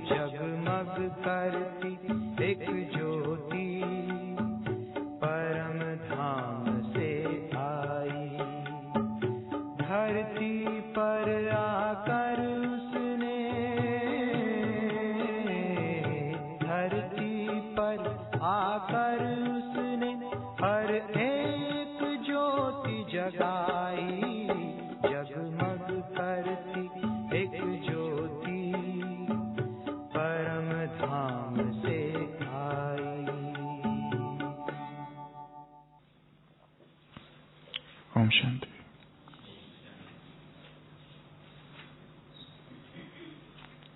जगमग करती एक ज्योति परम धाम से आई। धरती पर आकर उसने, धरती पर आकर उसने हर एक ज्योति जगाई। जगमग करती एक ज्योति परम धाम से आई। ओम शांति।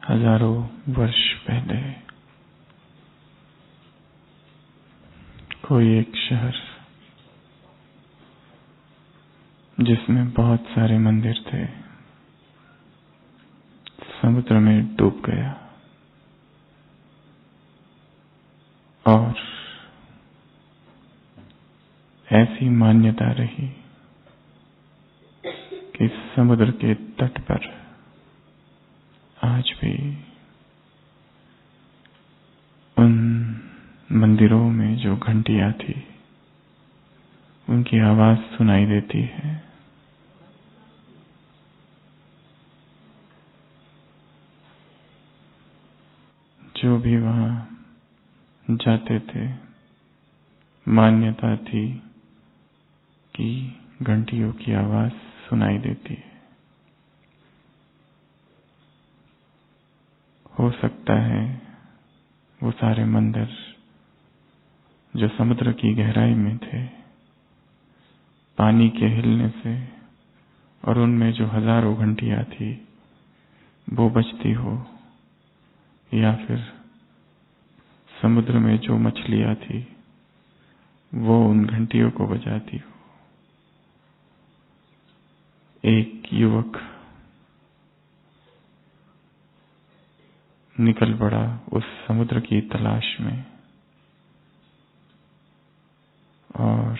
हजारों वर्ष पहले कोई एक शहर जिसमें बहुत सारे मंदिर थे समुद्र में डूब गया और ऐसी मान्यता रही कि समुद्र के तट पर आज भी उन मंदिरों में जो घंटियां थी उनकी आवाज सुनाई देती है। जो भी वहां जाते थे मान्यता थी कि घंटियों की आवाज सुनाई देती है। हो सकता है वो सारे मंदिर जो समुद्र की गहराई में थे पानी के हिलने से और उनमें जो हजारों घंटियां थी वो बजती हो, या फिर समुद्र में जो मछलियां थी वो उन घंटियों को बजाती हो। एक युवक निकल पड़ा उस समुद्र की तलाश में और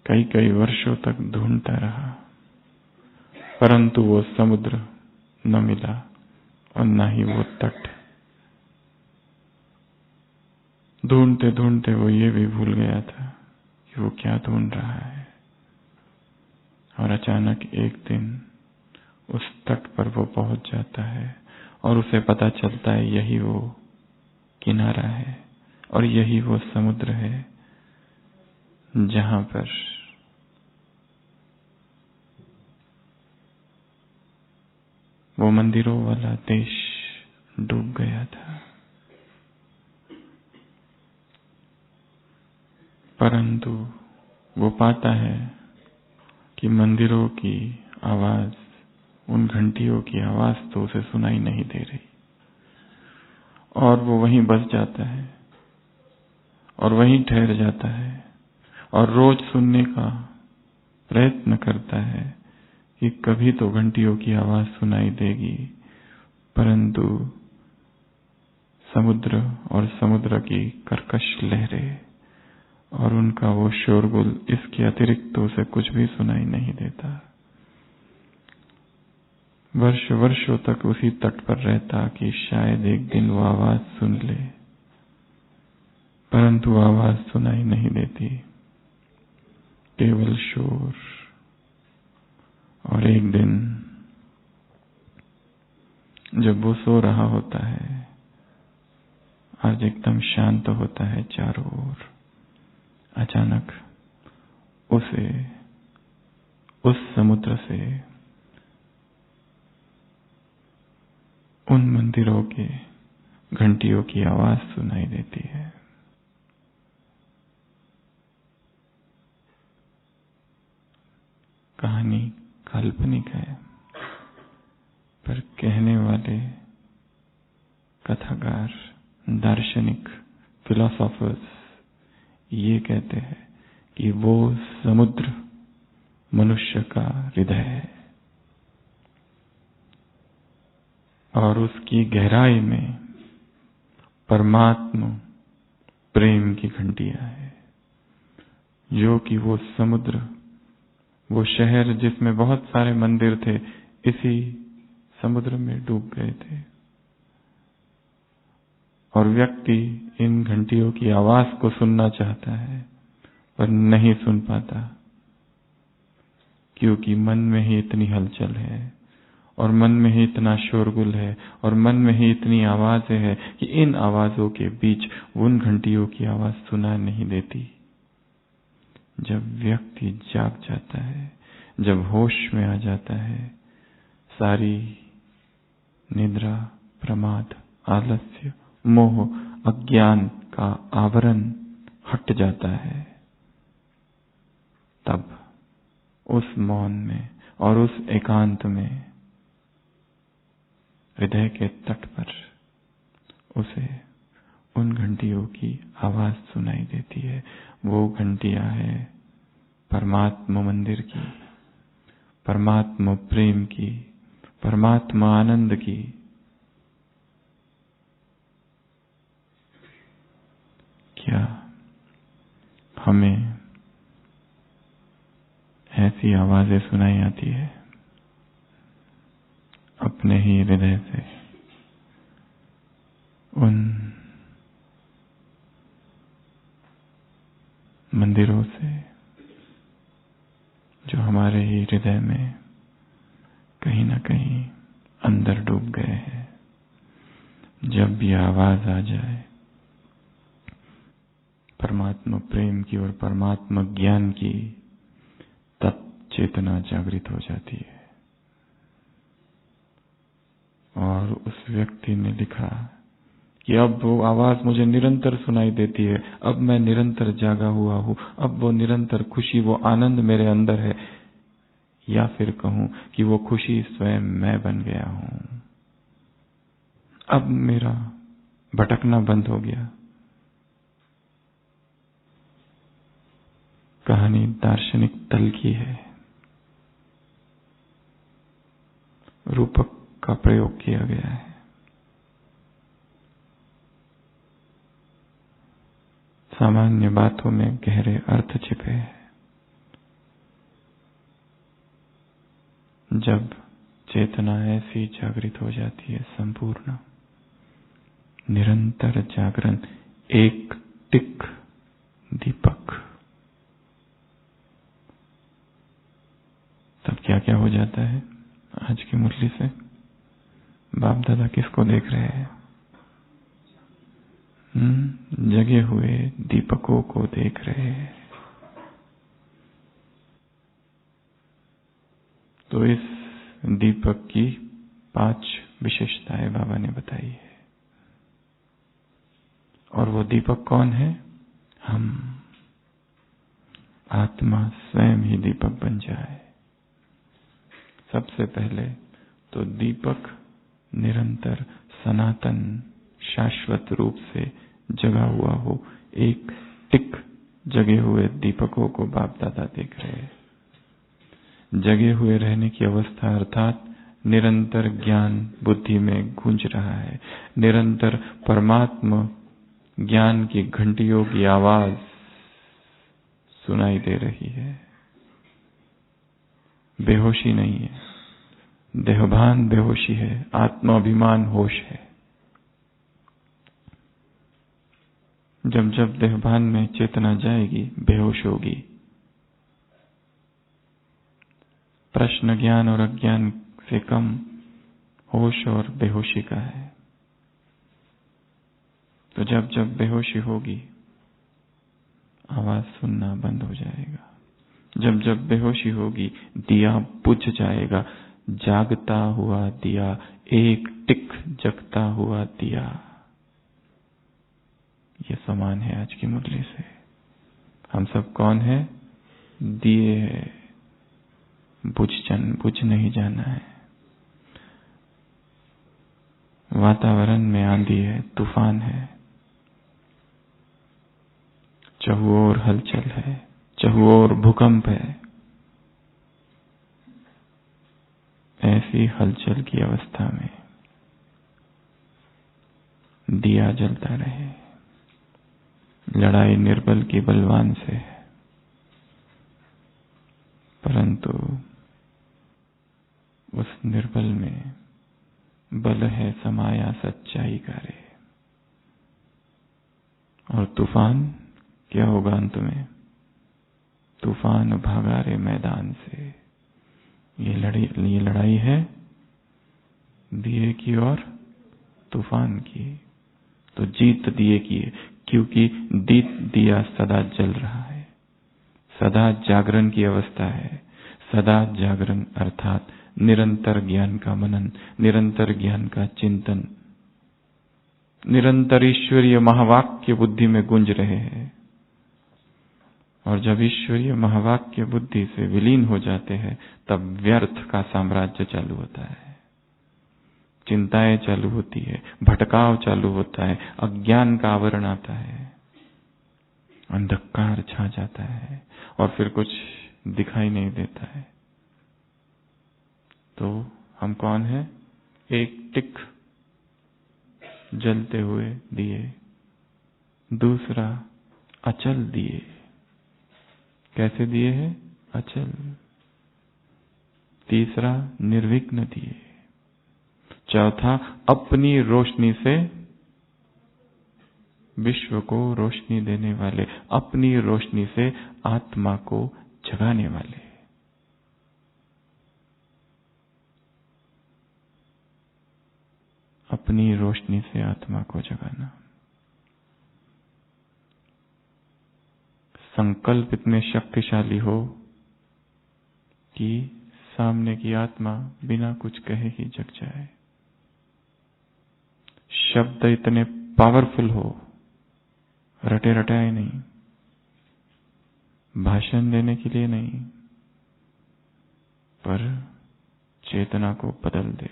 कई कई वर्षों तक ढूंढता रहा, परंतु वो समुद्र न मिला और न ही वो तट। ढूंढते ढूंढते वो ये भी भूल गया था कि वो क्या ढूंढ रहा है। और अचानक एक दिन उस तट पर वो पहुंच जाता है और उसे पता चलता है यही वो किनारा है और यही वो समुद्र है जहां पर वो मंदिरों वाला देश डूब गया था। परंतु वो पाता है कि मंदिरों की आवाज, उन घंटियों की आवाज तो उसे सुनाई नहीं दे रही और वो वहीं बस जाता है और वहीं ठहर जाता है और रोज सुनने का प्रयत्न करता है कि कभी तो घंटियों की आवाज सुनाई देगी। परंतु समुद्र और समुद्र की कर्कश लहरें और उनका वो शोरगुल, इसके अतिरिक्त तो उसे कुछ भी सुनाई नहीं देता। वर्ष वर्षों तक उसी तट पर रहता कि शायद एक दिन वो आवाज सुन ले, परंतु आवाज सुनाई नहीं देती, केवल शोर। और एक दिन जब वो सो रहा होता है, आज एकदम शांत होता है चारों ओर, अचानक उसे उस समुद्र से उन मंदिरों के घंटियों की आवाज सुनाई देती है। कहानी काल्पनिक है, पर कहने वाले कथाकार, दार्शनिक, फिलोसोफर्स ये कहते हैं कि वो समुद्र मनुष्य का हृदय है और उसकी गहराई में परमात्मा प्रेम की घंटियां है, जो कि वो समुद्र, वो शहर जिसमें बहुत सारे मंदिर थे, इसी समुद्र में डूब गए थे। और व्यक्ति इन घंटियों की आवाज को सुनना चाहता है पर नहीं सुन पाता, क्योंकि मन में ही इतनी हलचल है और मन में ही इतना शोरगुल है और मन में ही इतनी आवाजें हैं कि इन आवाजों के बीच उन घंटियों की आवाज सुना नहीं देती। जब व्यक्ति जाग जाता है, जब होश में आ जाता है, सारी निद्रा, प्रमाद, आलस्य, मोह, अज्ञान का आवरण हट जाता है, तब उस मौन में और उस एकांत में हृदय के तट पर उसे उन घंटियों की आवाज सुनाई देती है। वो घंटियां है परमात्मा मंदिर की, परमात्मा प्रेम की, परमात्मा आनंद की। क्या हमें ऐसी आवाजें सुनाई आती है अपने ही हृदय से, उन मंदिरों से जो हमारे ही हृदय में कहीं ना कहीं अंदर डूब गए हैं? जब यह आवाज आ जाए परमात्मा प्रेम की और परमात्मा ज्ञान की, तब चेतना जागृत हो जाती है। और उस व्यक्ति ने लिखा कि अब वो आवाज मुझे निरंतर सुनाई देती है, अब मैं निरंतर जागा हुआ हूं, अब वो निरंतर खुशी, वो आनंद मेरे अंदर है, या फिर कहूं कि वो खुशी स्वयं मैं बन गया हूं। अब मेरा भटकना बंद हो गया। कहानी दार्शनिक तल की है, रूपक का प्रयोग किया गया है। सामान्य बातों में गहरे अर्थ छिपे हैं। जब चेतना ऐसी जागृत हो जाती है, संपूर्ण निरंतर जागरण, एक टिक दीपक, तब क्या क्या हो जाता है? आज की मुरली से बाप दादा किसको देख रहे हैं? जगे हुए दीपकों को देख रहे हैं। तो इस दीपक की 5 विशेषताएं बाबा ने बताई है। और वो दीपक कौन है? हम। आत्मा स्वयं ही दीपक बन जाए। सबसे पहले तो दीपक निरंतर सनातन शाश्वत रूप से जगा हुआ हो। एक टिक जगे हुए दीपकों को बाप दादा देख रहे हैं। जगे हुए रहने की अवस्था अर्थात निरंतर ज्ञान बुद्धि में गूंज रहा है, निरंतर परमात्मा ज्ञान की घंटियों की आवाज सुनाई दे रही है। बेहोशी नहीं है, देहभान बेहोशी है, आत्माभिमान होश है। जब जब देहभान में चेतना जाएगी, बेहोश होगी। प्रश्न ज्ञान और अज्ञान से कम होश और बेहोशी का है। तो जब जब बेहोशी होगी, आवाज सुनना बंद हो जाएगा। जब जब बेहोशी होगी, दिया बुझ जाएगा। जागता हुआ दिया, एक टिक जगता हुआ दिया। ये समान है आज की मुरली से। हम सब कौन है? दिए है। बुझ नहीं जाना है। वातावरण में आंधी है, तूफान है, चहुओर हलचल है, चहुओर भूकंप है। ऐसी हलचल की अवस्था में दिया जलता रहे। लड़ाई निर्बल की बलवान से है, परंतु उस निर्बल में बल है समाया सच्चाई का रे। और तूफान क्या होगा अंत में? तूफान भागा रे मैदान से। ये लड़ाई है दिए की और तूफान की। तो जीत दिए की है, क्योंकि दीप दिया सदा जल रहा है। सदा जागरण की अवस्था है। सदा जागरण अर्थात निरंतर ज्ञान का मनन, निरंतर ज्ञान का चिंतन, निरंतर ईश्वरीय महावाक्य बुद्धि में गूंज रहे हैं। और जब ईश्वरीय महावाक्य बुद्धि से विलीन हो जाते हैं, तब व्यर्थ का साम्राज्य चालू होता है। चिंताएं चालू होती है, भटकाव चालू होता है, अज्ञान का आवरण आता है, अंधकार छा जाता है और फिर कुछ दिखाई नहीं देता है। तो हम कौन है? एक टिक जलते हुए दिए, दूसरा अचल दिए। कैसे दिए हैं? अचल। तीसरा निर्विघ्न दिए। चौथा अपनी रोशनी से विश्व को रोशनी देने वाले, अपनी रोशनी से आत्मा को जगाने वाले। अपनी रोशनी से आत्मा को जगाना। संकल्प इतने शक्तिशाली हो कि सामने की आत्मा बिना कुछ कहे ही जग जाए। शब्द इतने पावरफुल हो, रटे रटाए नहीं, भाषण देने के लिए नहीं, पर चेतना को बदल दे।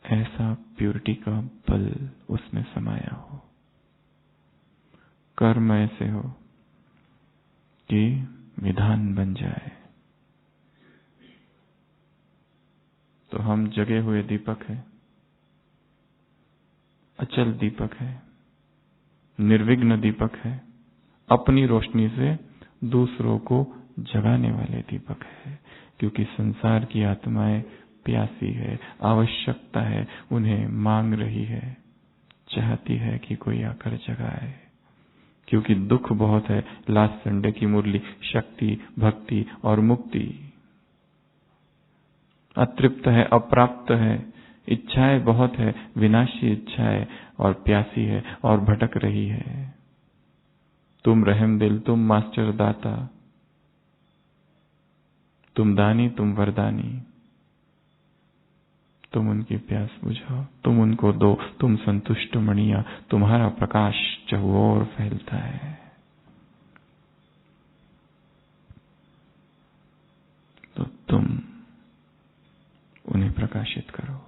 ऐसा प्यूरिटी का बल उसमें समाया हो। कर्म ऐसे हो कि विधान बन जाए। तो हम जगे हुए दीपक है, अचल दीपक है, निर्विघ्न दीपक है, अपनी रोशनी से दूसरों को जगाने वाले दीपक है। क्योंकि संसार की आत्माएं प्यासी है, आवश्यकता है, उन्हें मांग रही है, चाहती है कि कोई आकर जगाए। क्योंकि दुख बहुत है। लास्ट संडे की मुरली, शक्ति, भक्ति और मुक्ति। अतृप्त है, अप्राप्त है, इच्छाएं बहुत है, विनाशी इच्छाएं, और प्यासी है और भटक रही है। तुम रहमदिल, तुम मास्टर दाता, तुम दानी, तुम वरदानी, तुम उनकी प्यास बुझाओ, तुम उनको दो, तुम संतुष्ट मणिया, तुम्हारा प्रकाश चहुओर फैलता है। तो तुम उन्हें प्रकाशित करो।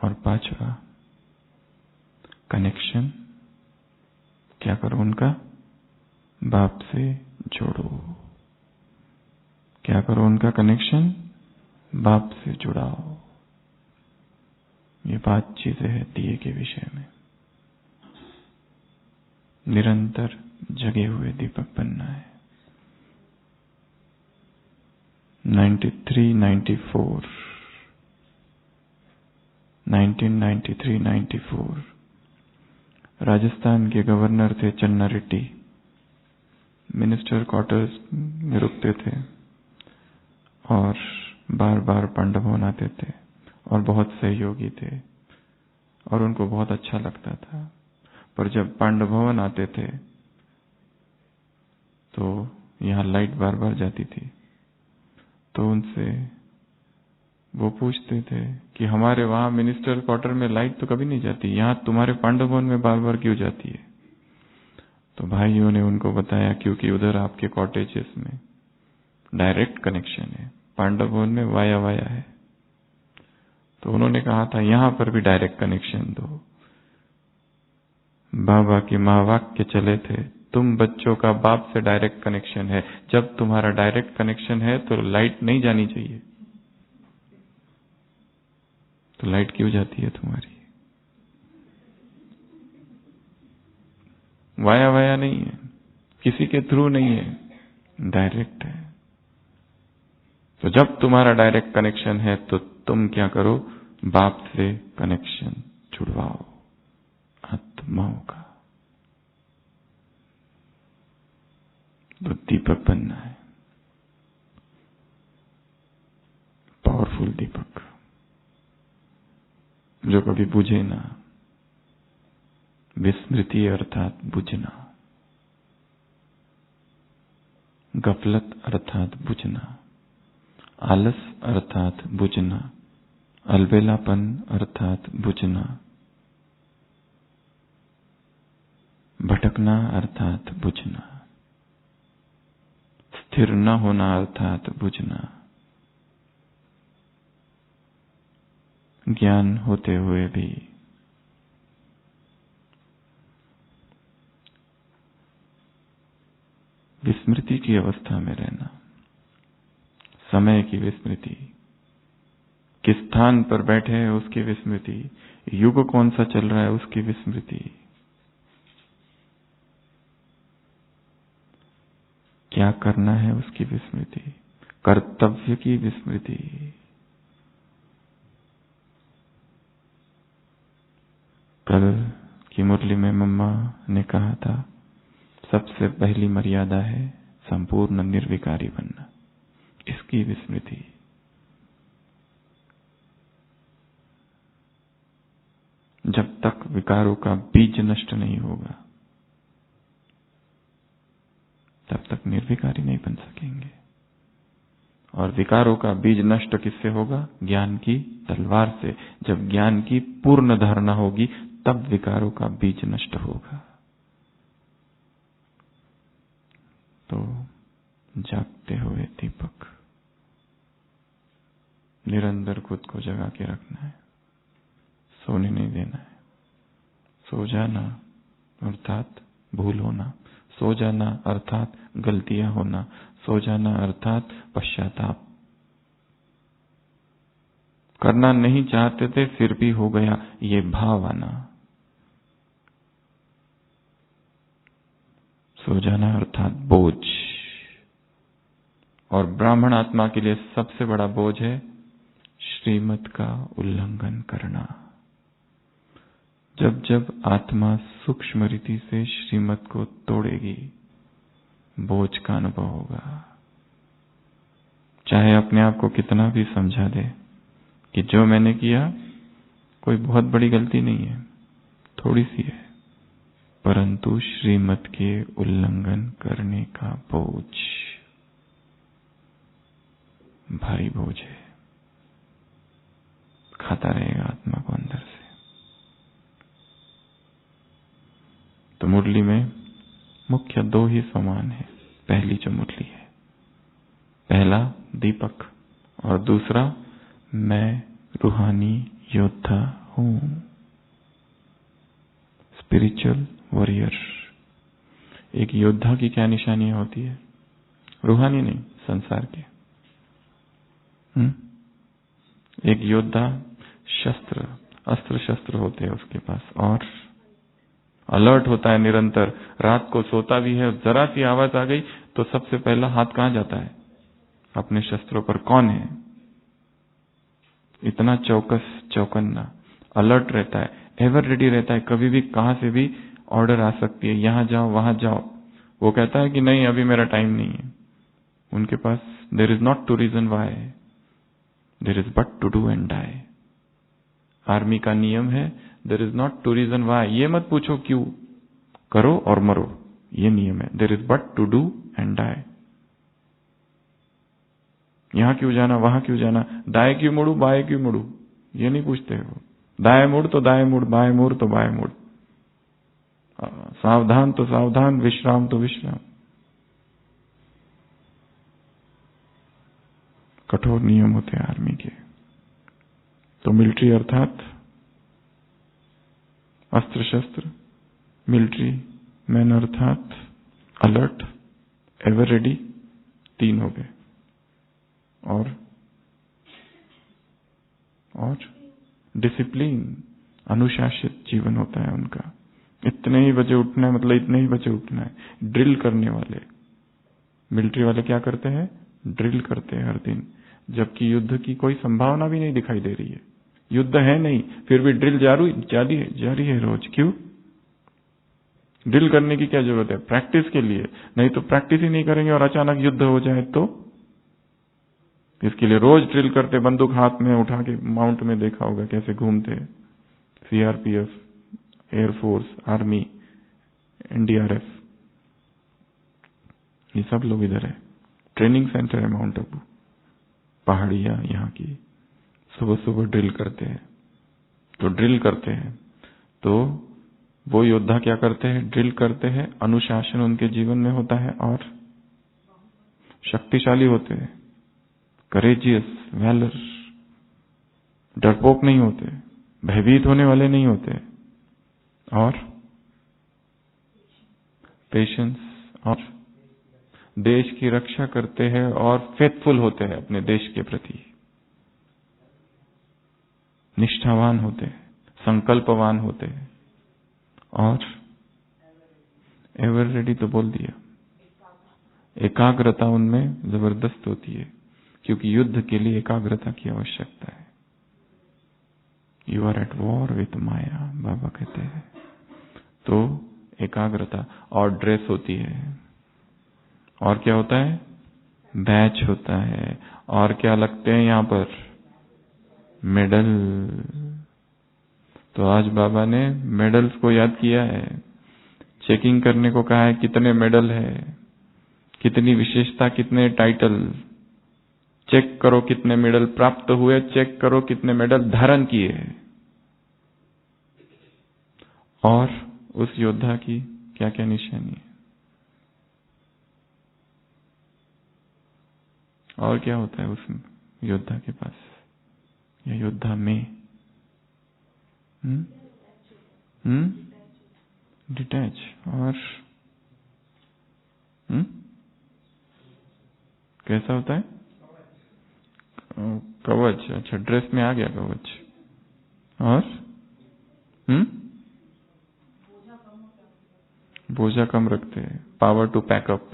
और पांचवा कनेक्शन क्या करो? उनका बाप से जोड़ो। क्या करो? उनका कनेक्शन बाप से जुड़ाओ। ये 5 चीजें हैं दिए के विषय में। निरंतर जगे हुए दीपक बनना है। 1993-94 राजस्थान के गवर्नर थे चन्ना रेड्डी। मिनिस्टर क्वार्टर्स में रुकते थे और बार बार पांडव भवन आते थे और बहुत सहयोगी थे और उनको बहुत अच्छा लगता था। पर जब पांडव भवन आते थे तो यहाँ लाइट बार बार जाती थी। तो उनसे वो पूछते थे कि हमारे वहां मिनिस्टर क्वार्टर में लाइट तो कभी नहीं जाती, यहाँ तुम्हारे पांडव भवन में बार बार क्यों जाती है? तो भाइयों ने उनको बताया क्योंकि उधर आपके कॉटेजेस में डायरेक्ट कनेक्शन है, पांडव भवन में वाया वाया है। तो उन्होंने कहा था यहां पर भी डायरेक्ट कनेक्शन दो। बाबा की महावाक्य चले थे, तुम बच्चों का बाप से डायरेक्ट कनेक्शन है। जब तुम्हारा डायरेक्ट कनेक्शन है तो लाइट नहीं जानी चाहिए। तो लाइट क्यों जाती है तुम्हारी? वाया वाया नहीं है, किसी के थ्रू नहीं है, डायरेक्ट है। तो जब तुम्हारा डायरेक्ट कनेक्शन है तो तुम क्या करो, बाप से कनेक्शन जुड़वाओ आत्माओं का। तो दीपक बनना है, पावरफुल दीपक जो कभी बुझे ना। विस्मृति अर्थात बुझना, गफलत अर्थात बुझना, आलस अर्थात बुझना, अलबेलापन अर्थात बुझना, भटकना अर्थात बुझना, स्थिर न होना अर्थात बुझना, ज्ञान होते हुए भी विस्मृति की अवस्था में रहना, समय की विस्मृति, किस स्थान पर बैठे हैं उसकी विस्मृति, युग कौन सा चल रहा है उसकी विस्मृति, क्या करना है उसकी विस्मृति, कर्तव्य की विस्मृति। कल की मुरली में मम्मा ने कहा था, सबसे पहली मर्यादा है संपूर्ण निर्विकारी बनना, इसकी विस्मृति। जब तक विकारों का बीज नष्ट नहीं होगा तब तक निर्विकारी नहीं बन सकेंगे। और विकारों का बीज नष्ट किससे होगा? ज्ञान की तलवार से। जब ज्ञान की पूर्ण धारणा होगी तब विकारों का बीज नष्ट होगा। तो जागते हुए दीपक निरंतर खुद को जगा के रखना है, सोने नहीं देना है। सो जाना अर्थात भूल होना, सो जाना अर्थात गलतियां होना, सो जाना अर्थात पश्चाताप। करना नहीं चाहते थे फिर भी हो गया, ये भाव आना। सो जाना अर्थात बोझ। और ब्राह्मण आत्मा के लिए सबसे बड़ा बोझ है श्रीमत का उल्लंघन करना। जब जब आत्मा सूक्ष्म रीति से श्रीमत को तोड़ेगी, बोझ का अनुभव होगा। चाहे अपने आप को कितना भी समझा दे कि जो मैंने किया कोई बहुत बड़ी गलती नहीं है, थोड़ी सी है, परंतु श्रीमत के उल्लंघन करने का बोझ भारी बोझ है, खाता रहेगा आत्मा को अंदर से। तो मुरली में मुख्य दो ही समान है। पहली जो मुरली है, पहला दीपक और दूसरा मैं रूहानी योद्धा हूं, स्पिरिचुअल वॉरियर। एक योद्धा की क्या निशानियां होती है? रूहानी नहीं, संसार के। एक योद्धा शस्त्र, अस्त्र शस्त्र होते हैं उसके पास और अलर्ट होता है निरंतर। रात को सोता भी है, जरा सी आवाज आ गई तो सबसे पहला हाथ कहां जाता है? अपने शस्त्रों पर। कौन है? इतना चौकस चौकन्ना, अलर्ट रहता है, एवर रेडी रहता है। कभी भी कहां से भी ऑर्डर आ सकती है, यहां जाओ वहां जाओ। वो कहता है कि नहीं अभी मेरा टाइम नहीं है। उनके पास there is not to reason why, there is but to do and die. Army का नियम है there is not to reason why, ये मत पूछो क्यों, करो और मरो, ये नियम है। There is but to do and die. यहां क्यों जाना, वहां क्यों जाना, दाएं क्यों मुड़ू बाएं क्यों मुड़ू, ये नहीं पूछते हो। दाएं मुड़ तो दाएं मुड़, बाएं मुड़ तो बाएं मुड़, सावधान तो सावधान, विश्राम तो विश्राम। कठोर नियम होते हैं आर्मी के। तो मिलिट्री अर्थात अस्त्र शस्त्र, मिलिट्री मैन अर्थात अलर्ट, एवर रेडी, 3 हो गए। और डिसिप्लिन, अनुशासित जीवन होता है उनका। इतने ही बजे उठना है मतलब इतने ही बजे उठना है। ड्रिल करने वाले, मिलिट्री वाले क्या करते हैं? ड्रिल करते हैं हर दिन। जबकि युद्ध की कोई संभावना भी नहीं दिखाई दे रही है। युद्ध है नहीं, फिर भी ड्रिल जारी है रोज। क्यों? ड्रिल करने की क्या जरूरत है? प्रैक्टिस के लिए। नहीं तो प्रैक्टिस ही नहीं करेंगे और अचानक युद्ध हो जाए तो? इसके लिए रोज ड्रिल करते, बंदूक हाथ में उठा के। माउंट में देखा होगा कैसे घूमते, सीआरपीएफ, एयरफोर्स, आर्मी, एनडीआरएफ, ये सब लोग इधर है। ट्रेनिंग सेंटर है माउंट आबू, पहाड़ियां यहाँ की। सुबह सुबह ड्रिल करते हैं। तो ड्रिल करते हैं तो वो योद्धा क्या करते हैं? ड्रिल करते हैं, अनुशासन उनके जीवन में होता है और शक्तिशाली होते हैं, करेजियस, वैलर, डरपोक नहीं होते, भयभीत होने वाले नहीं होते, और पेशेंस, और देश की रक्षा करते हैं और फेथफुल होते हैं अपने देश के प्रति, निष्ठावान होते हैं, संकल्पवान होते हैं, और एवर रेडी तो बोल दिया। एकाग्रता उनमें जबरदस्त होती है, क्योंकि युद्ध के लिए एकाग्रता की आवश्यकता है। You are at war with maya, बाबा कहते हैं। तो एकाग्रता, और ड्रेस होती है, और क्या होता है? बैच होता है, और क्या लगते हैं यहाँ पर? मेडल। तो आज बाबा ने मेडल्स को याद किया है, चेकिंग करने को कहा है, कितने मेडल है, कितनी विशेषता, कितने टाइटल, चेक करो कितने मेडल प्राप्त हुए, चेक करो कितने मेडल धारण किए, और उस योद्धा की क्या क्या निशानी है, और क्या होता है उस योद्धा के पास या योद्धा में? डिटैच, और कैसा होता है? कवच। अच्छा, ड्रेस में आ गया कवच। और बोझा कम रखते हैं, पावर टू पैकअप,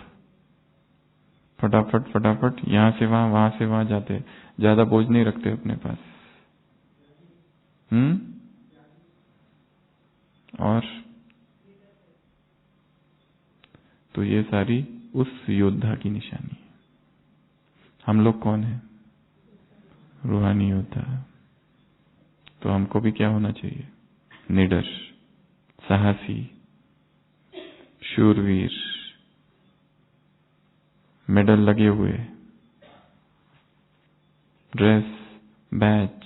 फटाफट फटाफट यहां से वहां से वहां जाते, ज्यादा बोझ नहीं रखते अपने पास। और तो ये सारी उस योद्धा की निशानी है। हम लोग कौन है? रूहानी योद्धा। तो हमको भी क्या होना चाहिए? निडर, साहसी, शूरवीर, मेडल लगे हुए, dress, batch,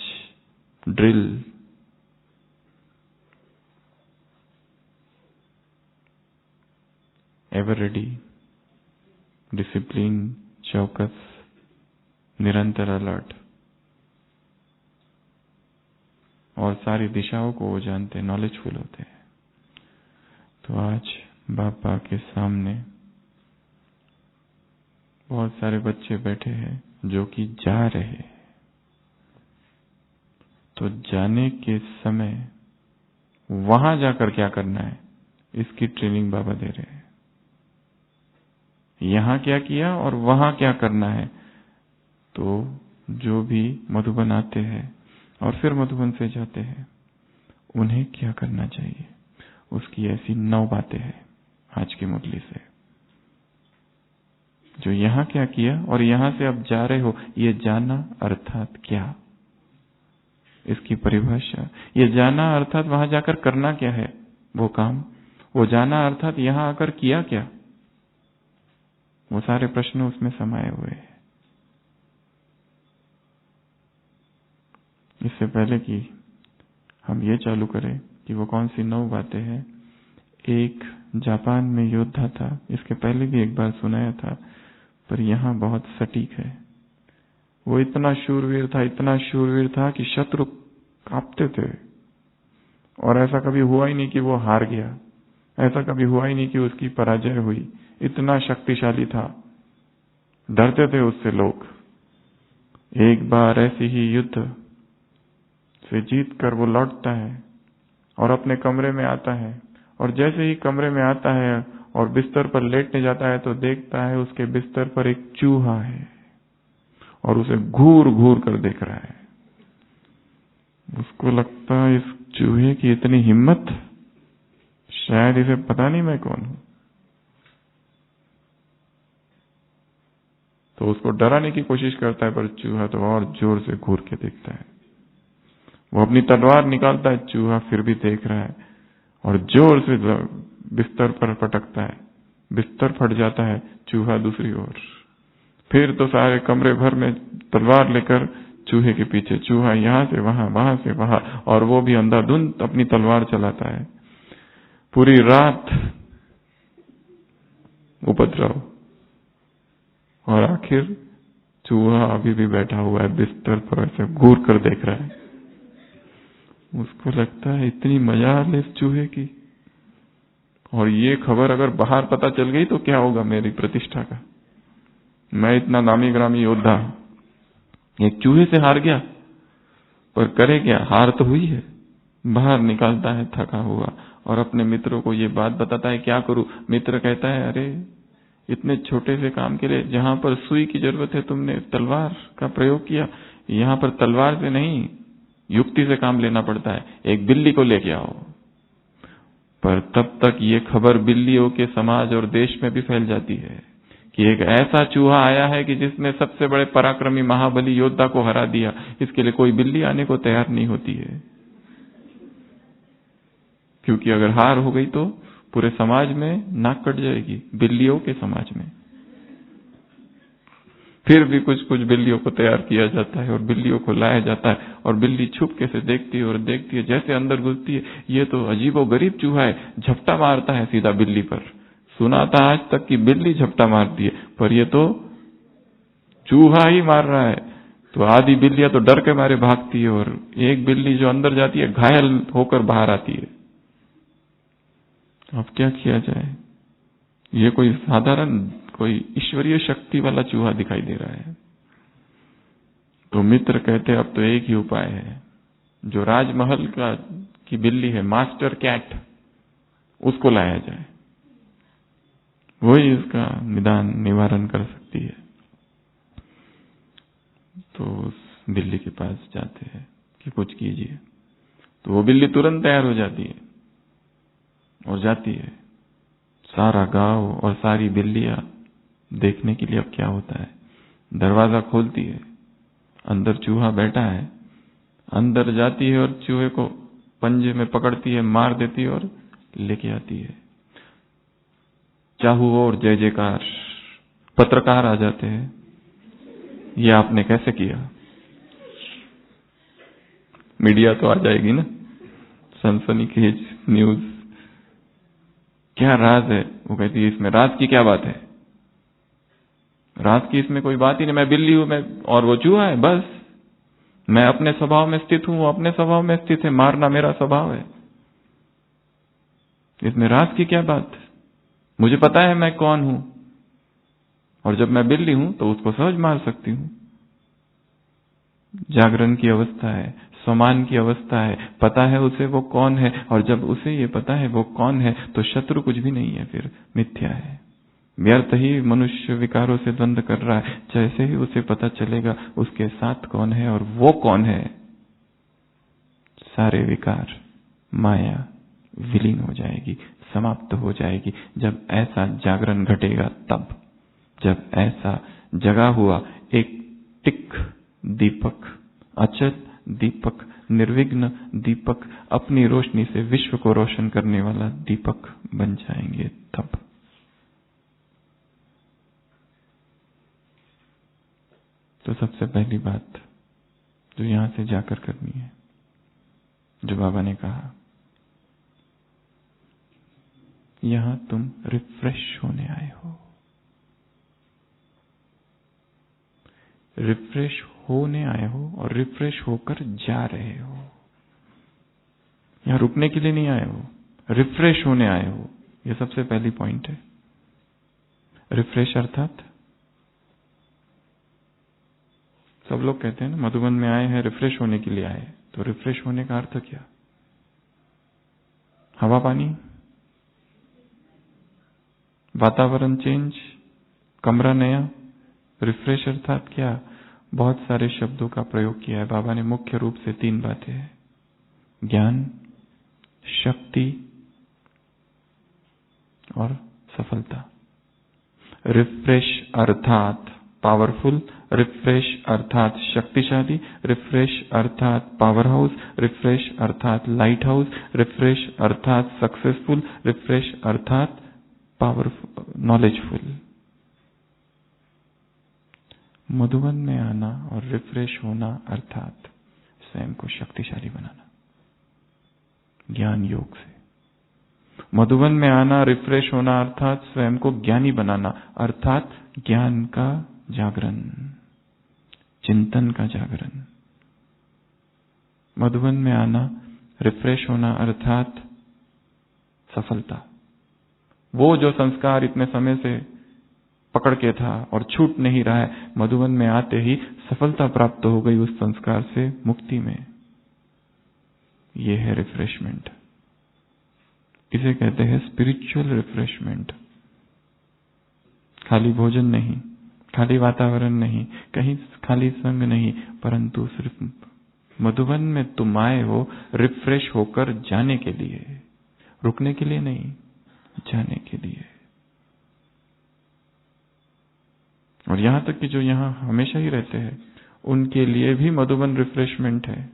drill, ever ready, discipline, चौकस, निरंतर अलर्ट, और सारी दिशाओं को वो जानते, नॉलेजफुल होते हैं। तो आज बाबा के सामने बहुत सारे बच्चे बैठे हैं जो कि जा रहे हैं। तो जाने के समय वहां जाकर क्या करना है, इसकी ट्रेनिंग बाबा दे रहे हैं। यहां क्या किया और वहां क्या करना है। तो जो भी मधुबन आते हैं और फिर मधुबन से जाते हैं, उन्हें क्या करना चाहिए, उसकी ऐसी 9 बातें हैं आज की मुरली से। जो यहां क्या किया और यहां से अब जा रहे हो, ये जाना अर्थात क्या, इसकी परिभाषा। ये जाना अर्थात वहां जाकर करना क्या है, वो काम। वो जाना अर्थात यहां आकर किया क्या, वो सारे प्रश्न उसमें समाये हुए हैं। इससे पहले कि हम ये चालू करें कि वो कौन सी 9 बातें हैं, एक जापान में योद्धा था, इसके पहले भी एक बार सुनाया था, पर यहां बहुत सटीक है। वो इतना शूरवीर था कि शत्रु कांपते थे, और ऐसा कभी हुआ ही नहीं कि वो हार गया, ऐसा कभी हुआ ही नहीं कि उसकी पराजय हुई। इतना शक्तिशाली था, डरते थे उससे लोग। एक बार ऐसी ही युद्ध से जीत कर वो लौटता है और अपने कमरे में आता है, और जैसे ही कमरे में आता है और बिस्तर पर लेटने जाता है तो देखता है उसके बिस्तर पर एक चूहा है, और उसे घूर घूर कर देख रहा है। उसको लगता है इस चूहे की इतनी हिम्मत, शायद इसे पता नहीं मैं कौन हूं। तो उसको डराने की कोशिश करता है, पर चूहा तो और जोर से घूर के देखता है। वो अपनी तलवार निकालता है, चूहा फिर भी देख रहा है और जोर से बिस्तर पर पटकता है। बिस्तर फट जाता है, चूहा दूसरी ओर। फिर तो सारे कमरे भर में तलवार लेकर चूहे के पीछे, चूहा यहां से वहां, वहां से वहां, और वो भी अंधाधुंध अपनी तलवार चलाता है। पूरी रात उपद्रव, और आखिर चूहा अभी भी बैठा हुआ है बिस्तर पर, ऐसे घूर कर देख रहा है। उसको लगता है इतनी मजाल इस चूहे की, और ये खबर अगर बाहर पता चल गई तो क्या होगा मेरी प्रतिष्ठा का। मैं इतना नामी ग्रामी योद्धा एक चूहे से हार गया, पर करे क्या, हार तो हुई है। बाहर निकालता है थका हुआ और अपने मित्रों को ये बात बताता है, क्या करूं। मित्र कहता है, अरे इतने छोटे से काम के लिए जहां पर सुई की जरूरत है तुमने तलवार का प्रयोग किया। यहां पर तलवार से नहीं, युक्ति से काम लेना पड़ता है। एक बिल्ली को लेके आओ। पर तब तक ये खबर बिल्लियों के समाज और देश में भी फैल जाती है कि एक ऐसा चूहा आया है कि जिसने सबसे बड़े पराक्रमी महाबली योद्धा को हरा दिया। इसके लिए कोई बिल्ली आने को तैयार नहीं होती है, क्योंकि अगर हार हो गई तो पूरे समाज में नाक कट जाएगी, बिल्लियों के समाज में। फिर भी कुछ कुछ बिल्लियों को तैयार किया जाता है और बिल्लियों को लाया जाता है, और बिल्ली छुपके से देखती है और देखती है, जैसे अंदर घुसती है, ये तो अजीबोगरीब चूहा है, झपटा मारता है सीधा बिल्ली पर। सुना था आज तक कि बिल्ली झपटा मारती है, पर ये तो चूहा ही मार रहा है। तो आधी बिल्लियां तो डर के मारे भागती है, और एक बिल्ली जो अंदर जाती है घायल होकर बाहर आती है। अब क्या किया जाए, ये कोई साधारण, कोई ईश्वरीय शक्ति वाला चूहा दिखाई दे रहा है। तो मित्र कहते अब तो एक ही उपाय है, जो राजमहल की बिल्ली है, मास्टर कैट, उसको लाया जाए, वही इसका निवारण कर सकती है। तो उस बिल्ली के पास जाते हैं कि कुछ कीजिए। तो वो बिल्ली तुरंत तैयार हो जाती है और जाती है। सारा गांव और सारी बिल्लियां देखने के लिए अब क्या होता है। दरवाजा खोलती है, अंदर चूहा बैठा है। अंदर जाती है और चूहे को पंजे में पकड़ती है, मार देती है और लेके आती है। चाहू और जय जयकार, पत्रकार आ जाते हैं, ये आपने कैसे किया। मीडिया तो आ जाएगी ना, सनसनीखेज न्यूज, क्या राज है। वो कहती है, इसमें राज की क्या बात है, राज की इसमें कोई बात ही नहीं, मैं बिल्ली हूं, मैं और वो चूहा है, बस मैं अपने स्वभाव में स्थित हूं, वो अपने स्वभाव में स्थित है, मारना मेरा स्वभाव है, इसमें राज की क्या बात। मुझे पता है मैं कौन हूं, और जब मैं बिल्ली हूं तो उसको सहज मार सकती हूं। जागरण की अवस्था है, सम्मान की अवस्था है, पता है उसे वो कौन है, और जब उसे ये पता है वो कौन है तो शत्रु कुछ भी नहीं है, फिर मिथ्या है। व्यर्थ ही मनुष्य विकारों से द्वंद्व कर रहा है। जैसे ही उसे पता चलेगा उसके साथ कौन है और वो कौन है, सारे विकार, माया विलीन हो जाएगी, समाप्त हो जाएगी। जब ऐसा जागरण घटेगा तब, जब ऐसा जगा हुआ एक टिक दीपक, अचल दीपक, निर्विघ्न दीपक, अपनी रोशनी से विश्व को रोशन करने वाला दीपक बन जाएंगे तब। तो सबसे पहली बात जो यहां से जाकर करनी है, जो बाबा ने कहा, यहां तुम रिफ्रेश होने आए हो। रिफ्रेश होने आए हो और रिफ्रेश होकर जा रहे हो। यहां रुकने के लिए नहीं आए हो, रिफ्रेश होने आए हो। यह सबसे पहली पॉइंट है। रिफ्रेश अर्थात सब लोग कहते हैं ना, मधुबन में आए हैं रिफ्रेश होने के लिए आए। तो रिफ्रेश होने का अर्थ क्या? हवा पानी, वातावरण चेंज, कमरा नया। रिफ्रेश अर्थात क्या? बहुत सारे शब्दों का प्रयोग किया है। बाबा ने मुख्य रूप से 3 बातें हैं, ज्ञान, शक्ति और सफलता। रिफ्रेश अर्थात पावरफुल, रिफ्रेश अर्थात शक्तिशाली, रिफ्रेश अर्थात पावर हाउस, रिफ्रेश अर्थात लाइट हाउस, रिफ्रेश अर्थात सक्सेसफुल, रिफ्रेश अर्थात पावरफुल, नॉलेजफुल। मधुबन में आना और रिफ्रेश होना अर्थात स्वयं को शक्तिशाली बनाना, ज्ञान योग से। मधुबन में आना, रिफ्रेश होना अर्थात स्वयं को ज्ञानी बनाना, अर्थात ज्ञान का जागरण, चिंतन का जागरण। मधुबन में आना, रिफ्रेश होना अर्थात सफलता। वो जो संस्कार इतने समय से पकड़ के था और छूट नहीं रहा है, मधुबन में आते ही सफलता प्राप्त हो गई उस संस्कार से मुक्ति में। ये है रिफ्रेशमेंट। इसे कहते हैं स्पिरिचुअल रिफ्रेशमेंट। खाली भोजन नहीं, खाली वातावरण नहीं, कहीं खाली संग नहीं, परंतु सिर्फ मधुबन में तुम आए हो रिफ्रेश होकर जाने के लिए, रुकने के लिए नहीं, जाने के लिए। और यहां तक कि जो यहां हमेशा ही रहते हैं उनके लिए भी मधुबन रिफ्रेशमेंट है।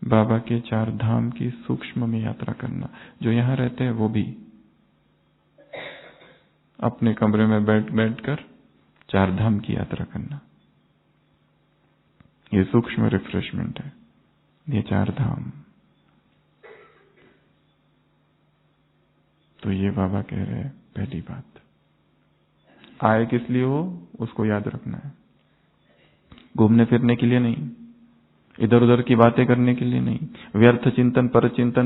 बाबा के 4 धाम की सूक्ष्म में यात्रा करना। जो यहां रहते हैं वो भी अपने कमरे में बैठ कर 4 धाम की यात्रा करना, ये सूक्ष्म रिफ्रेशमेंट है। ये 4 धाम। तो ये बाबा कह रहे हैं, पहली बात, आए किस लिए हो उसको याद रखना है। घूमने फिरने के लिए नहीं, इधर उधर की बातें करने के लिए नहीं, व्यर्थ चिंतन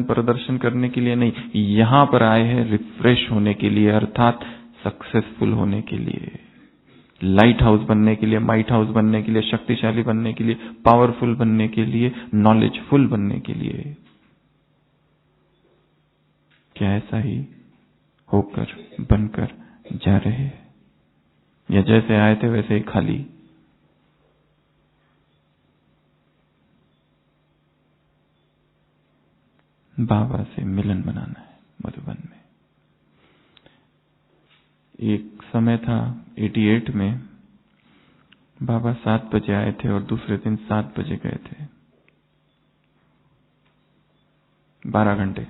पर दर्शन करने के लिए नहीं। यहां पर आए हैं रिफ्रेश होने के लिए, अर्थात सक्सेसफुल होने के लिए, लाइट हाउस बनने के लिए, माइट हाउस बनने के लिए, शक्तिशाली बनने के लिए, पावरफुल बनने के लिए, नॉलेजफुल बनने के लिए। क्या ऐसा ही होकर बनकर जा रहे हैं, या जैसे आए थे वैसे ही खाली? बाबा से मिलन बनाना है मधुबन में। एक समय था 88 में, बाबा 7 बजे आए थे और दूसरे दिन 7 बजे गए थे। 12 घंटे।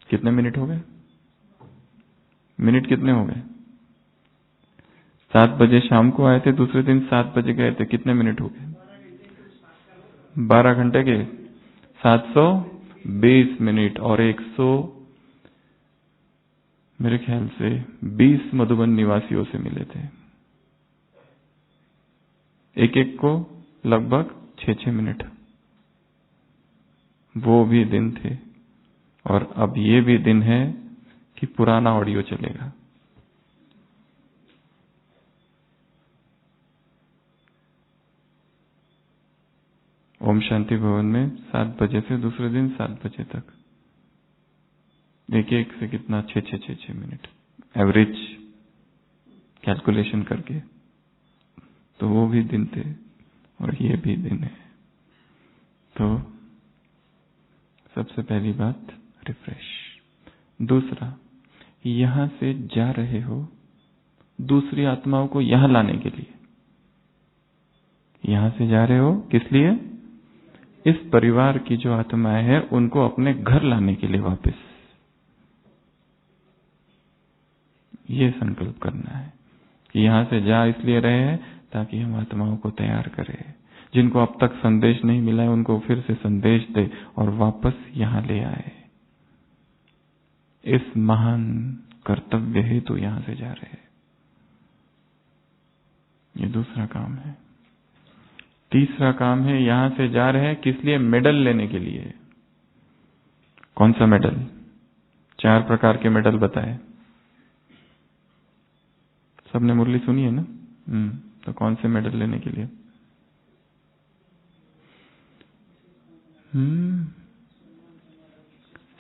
कितने मिनट हो गए? मिनट कितने हो गए? 7 बजे शाम को आए थे, दूसरे दिन 7 बजे गए थे, कितने मिनट हो गए? 12 घंटे के 720 मिनट और 100 मेरे ख्याल से 20 मधुबन निवासियों से मिले थे। एक एक को लगभग 6-6 मिनट। वो भी दिन थे और अब ये भी दिन है कि पुराना ऑडियो चलेगा। ओम शांति भवन में 7 बजे से दूसरे दिन 7 बजे तक, एक एक से कितना 6 मिनट एवरेज कैलकुलेशन करके। तो वो भी दिन थे और ये भी दिन है। तो सबसे पहली बात रिफ्रेश। दूसरा, यहां से जा रहे हो दूसरी आत्माओं को यहां लाने के लिए। यहां से जा रहे हो किस लिए? इस परिवार की जो आत्माएं हैं उनको अपने घर लाने के लिए वापस। ये संकल्प करना है कि यहां से जा इसलिए रहे हैं ताकि हम आत्माओं को तैयार करें। जिनको अब तक संदेश नहीं मिला है उनको फिर से संदेश दे और वापस यहां ले आए। इस महान कर्तव्य हेतु यहां से जा रहे हैं। ये दूसरा काम है। तीसरा काम है, यहां से जा रहे हैं किस लिए? मेडल लेने के लिए। कौन सा मेडल? 4 प्रकार के मेडल बताए। सबने मुरली सुनी है ना? तो कौन से मेडल लेने के लिए?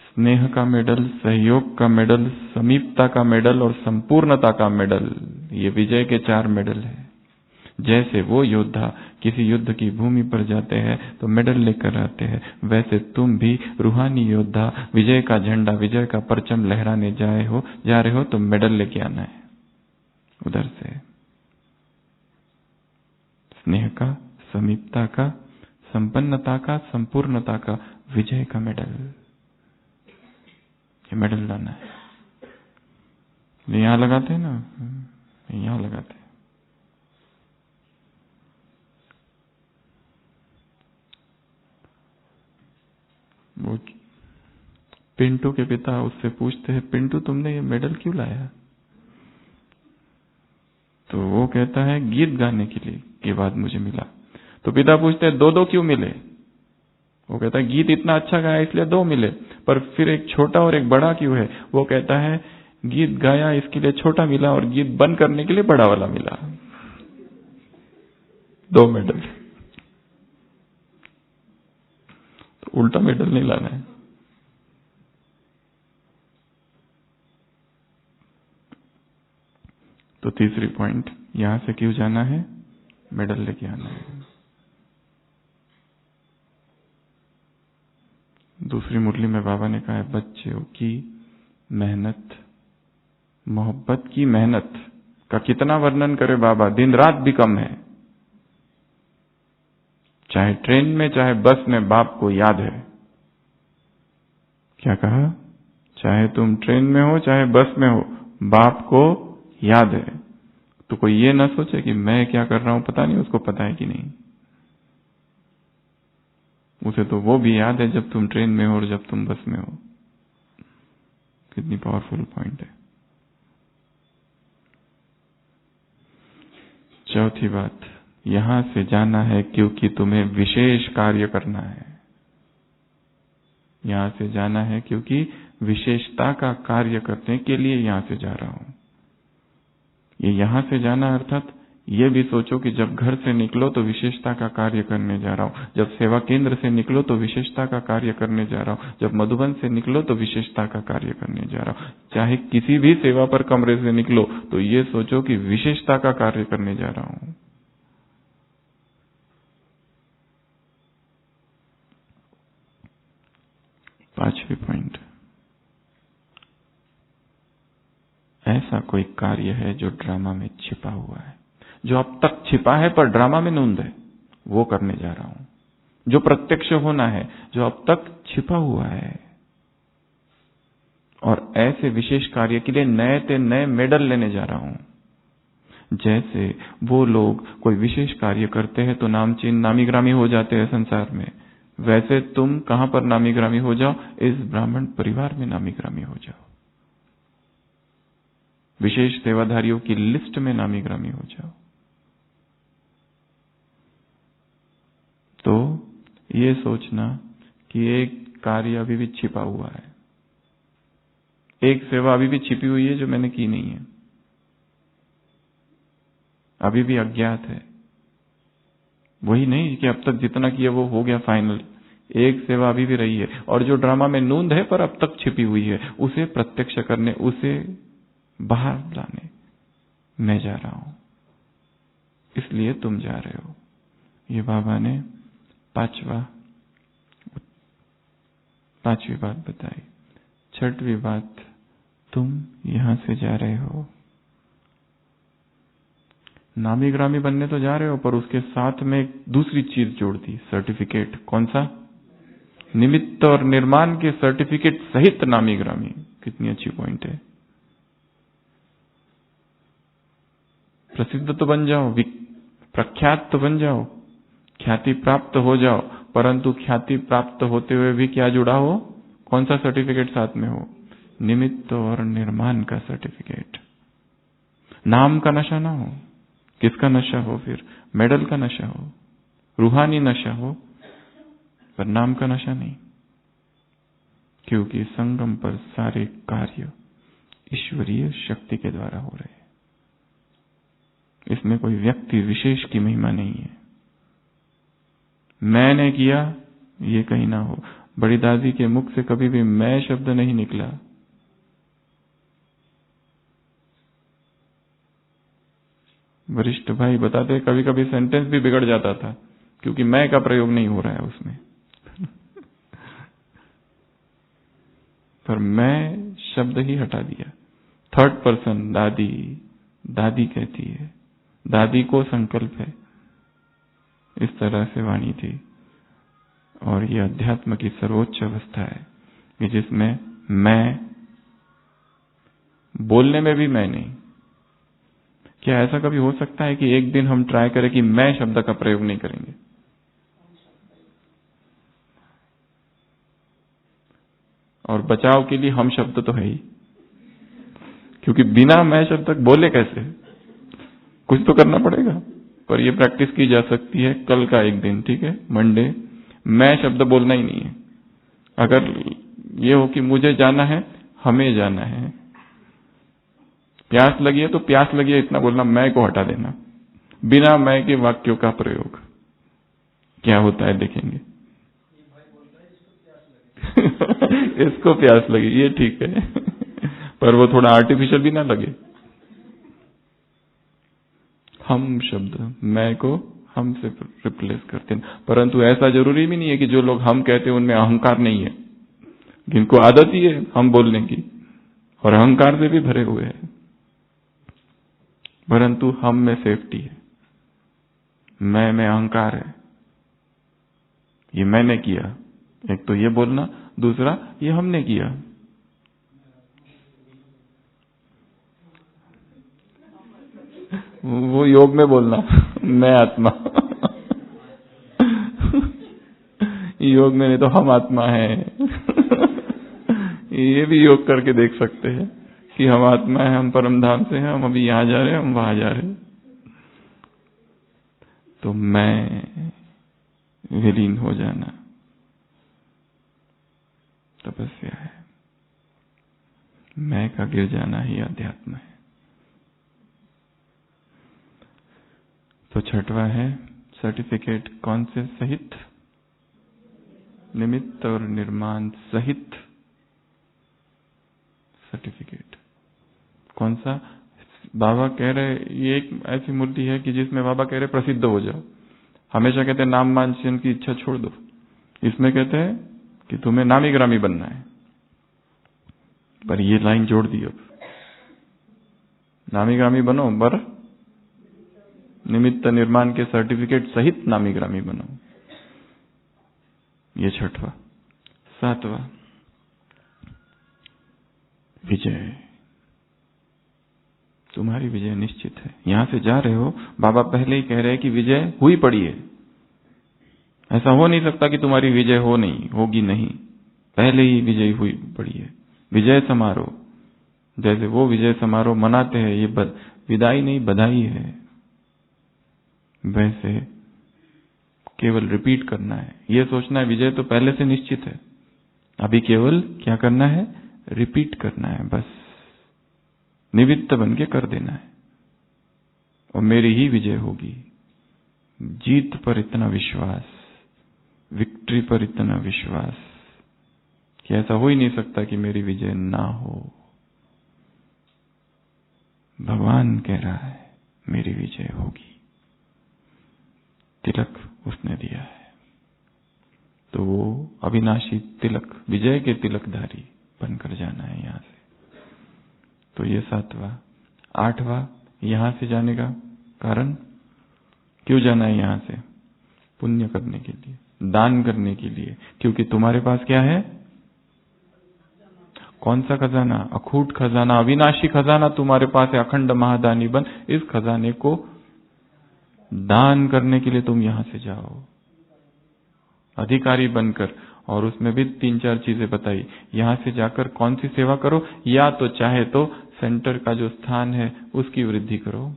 स्नेह का मेडल, सहयोग का मेडल, समीपता का मेडल और संपूर्णता का मेडल। ये विजय के 4 मेडल हैं। जैसे वो योद्धा किसी युद्ध की भूमि पर जाते हैं तो मेडल लेकर आते हैं, वैसे तुम भी रूहानी योद्धा विजय का झंडा, विजय का परचम लहराने जा रहे हो तो मेडल लेके आना है उधर से। स्नेह का, समीपता का, संपन्नता का, संपूर्णता का, विजय का मेडल, ये मेडल लाना है। यहां लगाते हैं ना, यहां लगाते हैं। वो पिंटू के पिता उससे पूछते हैं, पिंटू तुमने ये मेडल क्यों लाया? तो वो कहता है गीत गाने के लिए के बाद मुझे मिला। तो पिता पूछते हैं 2-2 क्यों मिले? वो कहता है गीत इतना अच्छा गाया इसलिए 2 मिले, पर फिर एक छोटा और एक बड़ा क्यों है? वो कहता है गीत गाया इसके लिए छोटा मिला और गीत बंद करने के लिए बड़ा वाला मिला, 2 मेडल। तो उल्टा मेडल नहीं लाना है। तो तीसरी पॉइंट, यहां से क्यों जाना है? मेडल लेके आना है। दूसरी मुरली में बाबा ने कहा है बच्चों की मेहनत, मोहब्बत की मेहनत का कितना वर्णन करे बाबा, दिन रात भी कम है। चाहे ट्रेन में चाहे बस में बाप को याद है। क्या कहा? चाहे तुम ट्रेन में हो चाहे बस में हो, बाप को याद है। तो कोई ये ना सोचे कि मैं क्या कर रहा हूं पता नहीं उसको पता है कि नहीं। उसे तो वो भी याद है जब तुम ट्रेन में हो और जब तुम बस में हो। कितनी पावरफुल पॉइंट है। चौथी बात, यहां से जाना है क्योंकि तुम्हें विशेष कार्य करना है। यहां से जाना है क्योंकि विशेषता का कार्य करने के लिए यहां से जा रहा हूं। ये यहां से जाना अर्थात ये भी सोचो कि जब घर से निकलो तो विशेषता का कार्य करने जा रहा हूं, जब सेवा केंद्र से निकलो तो विशेषता का कार्य करने जा रहा हूं, जब मधुबन से निकलो तो विशेषता का कार्य करने जा रहा हूं। चाहे किसी भी सेवा पर कमरे से निकलो तो ये सोचो कि विशेषता का कार्य करने जा रहा हूं। पांचवी पॉइंट, ऐसा कोई कार्य है जो ड्रामा में छिपा हुआ है, जो अब तक छिपा है पर ड्रामा में नूंद है, वो करने जा रहा हूं। जो प्रत्यक्ष होना है, जो अब तक छिपा हुआ है। और ऐसे विशेष कार्य के लिए नए से नए मेडल लेने जा रहा हूं। जैसे वो लोग कोई विशेष कार्य करते हैं तो नामचीन नामी ग्रामी हो जाते हैं संसार में, वैसे तुम कहां पर नामी ग्रामी हो जाओ? इस ब्राह्मण परिवार में नामी ग्रामी हो जाओ, विशेष सेवाधारियों की लिस्ट में नामी ग्रामी हो जाओ। तो ये सोचना कि एक कार्य अभी भी छिपा हुआ है, एक सेवा अभी भी छिपी हुई है जो मैंने की नहीं है, अभी भी अज्ञात है। वही नहीं कि अब तक जितना किया वो हो गया फाइनल, एक सेवा अभी भी रही है और जो ड्रामा में नूंद है पर अब तक छिपी हुई है, उसे प्रत्यक्ष करने, उसे बाहर लाने मैं जा रहा हूं। इसलिए तुम जा रहे हो। ये बाबा ने पांचवी बात बताई। छठवीं बात, तुम यहां से जा रहे हो, नामी ग्रामी बनने तो जा रहे हो, पर उसके साथ में एक दूसरी चीज जोड़ दी, सर्टिफिकेट। कौन सा? निमित्त और निर्माण के सर्टिफिकेट सहित नामी ग्रामी। कितनी अच्छी पॉइंट है। प्रसिद्ध तो बन जाओ, प्रख्यात तो बन जाओ, ख्याति प्राप्त हो जाओ, परंतु ख्याति प्राप्त होते हुए भी क्या जुड़ा हो? कौन सा सर्टिफिकेट साथ में हो? निमित्त और निर्माण का सर्टिफिकेट। नाम का नशा ना हो। किसका नशा हो फिर? मेडल का नशा हो, रूहानी नशा हो, पर नाम का नशा नहीं। क्योंकि संगम पर सारे कार्य ईश्वरीय शक्ति के द्वारा हो रहे हैं। इसमें कोई व्यक्ति विशेष की महिमा नहीं है। मैंने किया ये कहीं ना हो। बड़ी दादी के मुख से कभी भी मैं शब्द नहीं निकला। वरिष्ठ भाई बताते कभी कभी सेंटेंस भी बिगड़ जाता था क्योंकि मैं का प्रयोग नहीं हो रहा है उसमें। पर मैं शब्द ही हटा दिया। थर्ड पर्सन दादी, दादी कहती है, दादी को संकल्प है, इस तरह से वाणी थी। और ये अध्यात्म की सर्वोच्च अवस्था है कि जिसमें मैं, बोलने में भी मैं नहीं। क्या ऐसा कभी हो सकता है कि एक दिन हम ट्राई करें कि मैं शब्द का प्रयोग नहीं करेंगे? और बचाव के लिए हम शब्द तो है ही, क्योंकि बिना मैं शब्द तक बोले कैसे? कुछ तो करना पड़ेगा। पर ये प्रैक्टिस की जा सकती है कल का एक दिन, ठीक है, मंडे, मैं शब्द बोलना ही नहीं है। अगर ये हो कि मुझे जाना है, हमें जाना है, प्यास लगी है तो प्यास लगी है इतना बोलना, मैं को हटा देना, बिना मैं के वाक्यों का प्रयोग। क्या होता है देखेंगे। इसको प्यास लगी, ये ठीक है, पर वो थोड़ा आर्टिफिशियल भी ना लगे। हम शब्द मैं को हम से रिप्लेस करते हैं। परंतु ऐसा जरूरी भी नहीं है कि जो लोग हम कहते हैं उनमें अहंकार नहीं है, जिनको आदत ही है हम बोलने की और अहंकार से भी भरे हुए हैं। परंतु हम में सेफ्टी है, मैं में अहंकार है, ये मैंने किया, एक तो ये बोलना, दूसरा ये हमने किया। वो योग में बोलना मैं आत्मा, योग में नहीं तो हम आत्मा है। ये भी योग करके देख सकते हैं कि हम आत्मा है, हम परम धाम से हैं, हम अभी यहां जा रहे हैं, हम वहां जा रहे हैं। तो मैं विलीन हो जाना तपस्या है, मैं का गिर जाना ही अध्यात्म है। तो छठवां है सर्टिफिकेट कौन से सहित, निमित्त और निर्माण सहित सर्टिफिकेट। कौन सा? बाबा कह रहे, ये एक ऐसी मूर्ति है कि जिसमें बाबा कह रहे प्रसिद्ध हो जाओ। हमेशा कहते हैं नाम वांछन की इच्छा छोड़ दो, इसमें कहते हैं कि तुम्हें नामी ग्रामी बनना है। पर ये लाइन जोड़ दी, अब नामी ग्रामी बनो, पर निमित्त निर्माण के सर्टिफिकेट सहित नामी ग्रामी बनो। ये छठवां। सातवां विजय। तुम्हारी विजय निश्चित है। यहां से जा रहे हो, बाबा पहले ही कह रहे हैं कि विजय हुई पड़ी है। ऐसा हो नहीं सकता कि तुम्हारी विजय हो नहीं, होगी नहीं, पहले ही विजय हुई पड़ी है। विजय समारोह, जैसे वो विजय समारोह मनाते हैं, ये विदाई नहीं बधाई है, वैसे केवल रिपीट करना है। ये सोचना है विजय तो पहले से निश्चित है, अभी केवल क्या करना है, रिपीट करना है, बस निमित्त बन के कर देना है और मेरी ही विजय होगी। जीत पर इतना विश्वास, विक्ट्री पर इतना विश्वास कि ऐसा हो ही नहीं सकता कि मेरी विजय ना हो। भगवान कह रहा है मेरी विजय होगी। तिलक उसने दिया है, तो वो अविनाशी तिलक, विजय के तिलकधारी बनकर जाना है यहां से। तो ये सातवां। आठवां, यहां से जाने का कारण, क्यों जाना है यहां से? पुण्य करने के लिए, दान करने के लिए। क्योंकि तुम्हारे पास क्या है? कौन सा खजाना? अखूट खजाना, अविनाशी खजाना तुम्हारे पास है, अखंड महादानी बन। इस खजाने को दान करने के लिए तुम यहां से जाओ, अधिकारी बनकर। और उसमें भी 3-4 चीजें बताई। यहां से जाकर कौन सी सेवा करो? या तो चाहे तो सेंटर का जो स्थान है उसकी वृद्धि करो,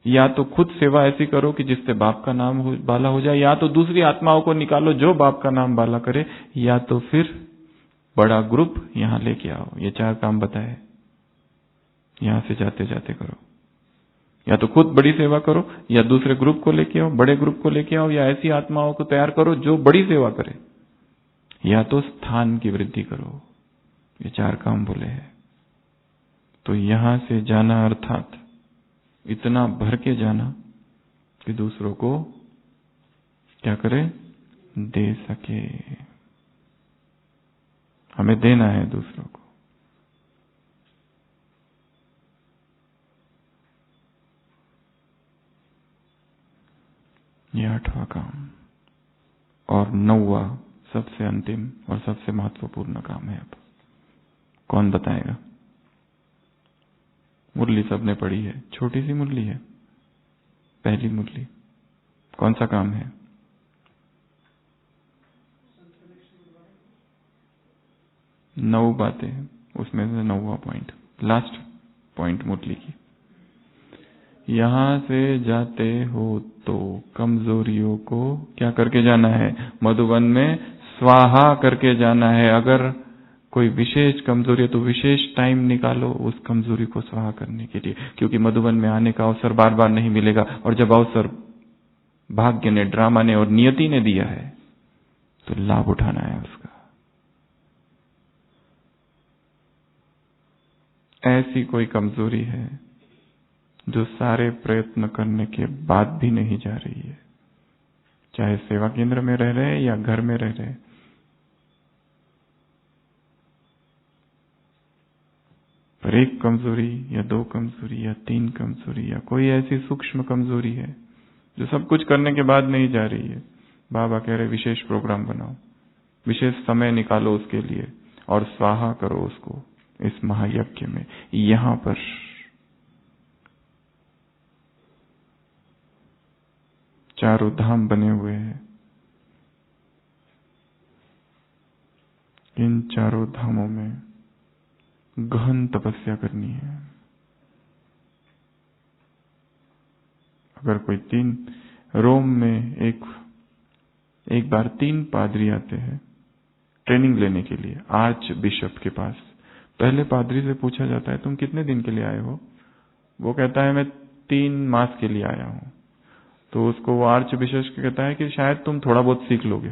या तो खुद सेवा ऐसी करो कि जिससे बाप का नाम बाला हो जाए, या तो दूसरी आत्माओं को निकालो जो बाप का नाम बाला करे, या तो फिर बड़ा ग्रुप यहां लेके आओ। ये 4 काम बताए, यहां से जाते जाते करो। या तो खुद बड़ी सेवा करो, या दूसरे ग्रुप को लेके आओ, बड़े ग्रुप को लेके आओ, या ऐसी आत्माओं को तैयार करो जो बड़ी सेवा करे, या तो स्थान की वृद्धि करो। ये 4 काम बोले हैं। तो यहां से जाना अर्थात इतना भर के जाना कि दूसरों को क्या करे, दे सके। हमें देना है दूसरों को। यह 8वां काम। और 9वां सबसे अंतिम और सबसे महत्वपूर्ण काम है। अब कौन बताएगा? मुरली सबने पढ़ी है, छोटी सी मुरली है, पहली मुरली। कौन सा काम है? नौ बातें, उसमें से 9वां पॉइंट, लास्ट पॉइंट मुरली की। यहां से जाते हो तो कमजोरियों को क्या करके जाना है? मधुबन में स्वाहा करके जाना है। अगर कोई विशेष कमजोरी है तो विशेष टाइम निकालो उस कमजोरी को स्वाहा करने के लिए, क्योंकि मधुबन में आने का अवसर बार बार नहीं मिलेगा। और जब अवसर भाग्य ने, ड्रामा ने और नियति ने दिया है तो लाभ उठाना है उसका। ऐसी कोई कमजोरी है जो सारे प्रयत्न करने के बाद भी नहीं जा रही है, चाहे सेवा केंद्र में रह रहे या घर में रह रहे। पर एक कमजोरी या 2 कमजोरी या 3 कमजोरी या कोई ऐसी सूक्ष्म कमजोरी है जो सब कुछ करने के बाद नहीं जा रही है। बाबा कह रहे विशेष प्रोग्राम बनाओ, विशेष समय निकालो उसके लिए और स्वाहा करो उसको इस महायज्ञ में। यहां पर चारों धाम बने हुए हैं। इन चारों धामों में गहन तपस्या करनी है। अगर कोई 3 रोम में एक बार 3 पादरी आते हैं ट्रेनिंग लेने के लिए आर्च बिशप के पास। पहले पादरी से पूछा जाता है तुम कितने दिन के लिए आए हो? वो कहता है मैं 3 मास के लिए आया हूं। तो उसको वो आर्च बिशप कहता है कि शायद तुम थोड़ा बहुत सीख लोगे।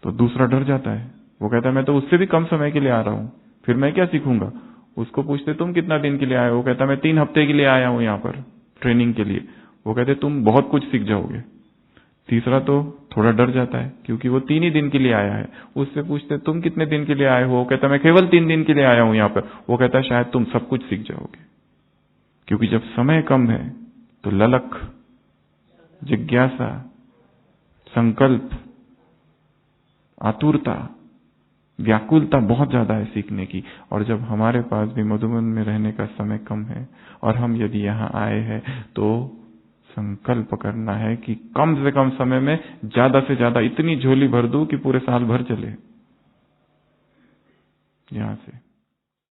तो दूसरा डर जाता है, वो कहता है मैं तो उससे भी कम समय के लिए आ रहा हूं, फिर मैं क्या सीखूंगा? उसको पूछते तुम कितना दिन के लिए आए हो? वो कहता है मैं 3 हफ्ते के लिए आया हूं यहाँ पर ट्रेनिंग के लिए। वो कहते तुम बहुत कुछ सीख जाओगे। तीसरा तो थोड़ा डर जाता है क्योंकि वो 3 ही दिन के लिए आया है। उससे पूछते तुम कितने दिन के लिए आए हो? वो कहता है मैं केवल 3 दिन के लिए आया हूं यहाँ पर। वो कहता है शायद तुम सब कुछ सीख जाओगे। क्योंकि जब समय कम है तो ललक, जिज्ञासा, संकल्प, आतुरता, व्याकुलता बहुत ज्यादा है सीखने की। और जब हमारे पास भी मधुबन में रहने का समय कम है और हम यदि यहाँ आए हैं तो संकल्प करना है कि कम से कम समय में ज्यादा से ज्यादा इतनी झोली भर दूं कि पूरे साल भर चले। यहां से